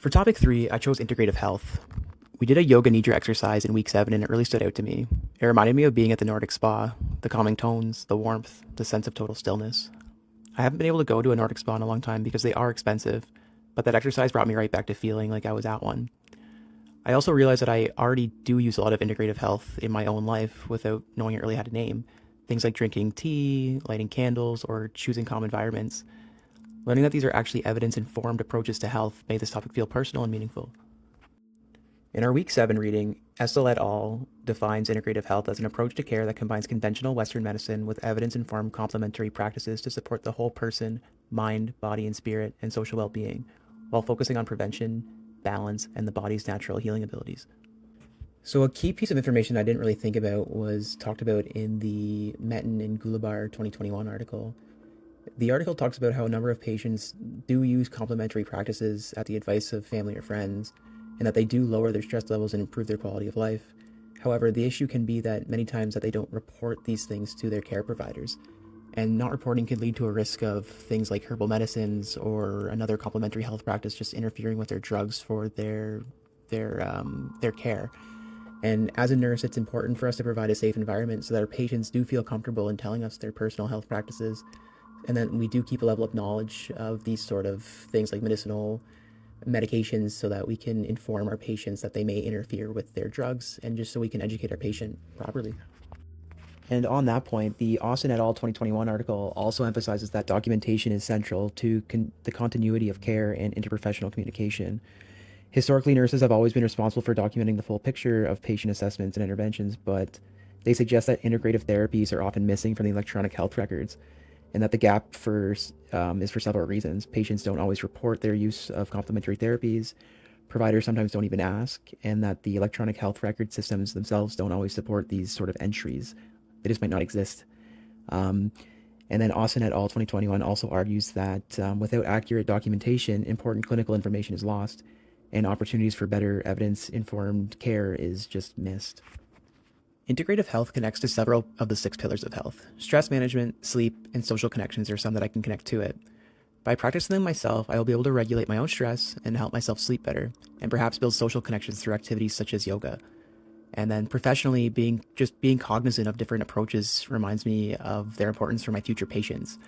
For topic 3, I chose integrative health. We did a yoga nidra exercise in week 7 and it really stood out to me. It reminded me of being at the Nordic spa, the calming tones, the warmth, the sense of total stillness. I haven't been able to go to a Nordic spa in a long time because they are expensive, but that exercise brought me right back to feeling like I was at one. I also realized that I already do use a lot of integrative health in my own life without knowing it really had a name. Things like drinking tea, lighting candles, or choosing calm environments. Learning that these are actually evidence informed approaches to health made this topic feel personal and meaningful. In our Week 7 reading, Estel et al. Defines integrative health as an approach to care that combines conventional Western medicine with evidence informed complementary practices to support the whole person, mind, body, and spirit, and social well being, while focusing on prevention, balance, and the body's natural healing abilities. So, a key piece of information I didn't really think about was talked about in the Metin and Gulabar 2021 article. The article talks about how a number of patients do use complementary practices at the advice of family or friends, and that they do lower their stress levels and improve their quality of life. However, the issue can be that many times that they don't report these things to their care providers, and not reporting can lead to a risk of things like herbal medicines or another complementary health practice just interfering with their drugs for their care. And as a nurse, it's important for us to provide a safe environment so that our patients do feel comfortable in telling us their personal health practices, and then we do keep a level of knowledge of these sort of things like medicinal medications so that we can inform our patients that they may interfere with their drugs, and just so we can educate our patient properly. And on that point, the Austin et al. 2021 article also emphasizes that documentation is central to the continuity of care and interprofessional communication. Historically, nurses have always been responsible for documenting the full picture of patient assessments and interventions, but they suggest that integrative therapies are often missing from the electronic health records, and that the gap is for several reasons. Patients don't always report their use of complementary therapies, providers sometimes don't even ask, and that the electronic health record systems themselves don't always support these sort of entries. They just might not exist. And then Austin et al. 2021 also argues that without accurate documentation, important clinical information is lost, and opportunities for better evidence-informed care is just missed. Integrative health connects to several of the 6 pillars of health. Stress management, sleep, and social connections are some that I can connect to it. By practicing them myself, I will be able to regulate my own stress and help myself sleep better, and perhaps build social connections through activities such as yoga. And then professionally, being cognizant of different approaches reminds me of their importance for my future patients.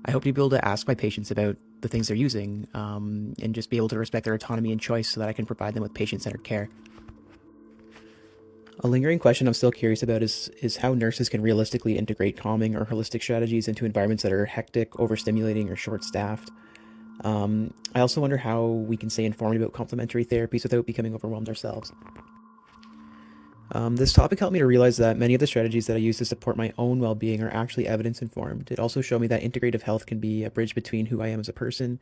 I hope to be able to ask my patients about the things they're using, and just be able to respect their autonomy and choice so that I can provide them with patient-centered care. A lingering question I'm still curious about is how nurses can realistically integrate calming or holistic strategies into environments that are hectic, overstimulating, or short-staffed. I also wonder how we can stay informed about complementary therapies without becoming overwhelmed ourselves. This topic helped me to realize that many of the strategies that I use to support my own well-being are actually evidence-informed. It also showed me that integrative health can be a bridge between who I am as a person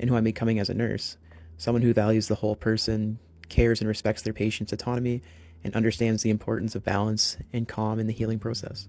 and who I'm becoming as a nurse. Someone who values the whole person, cares and respects their patient's autonomy, and understands the importance of balance and calm in the healing process.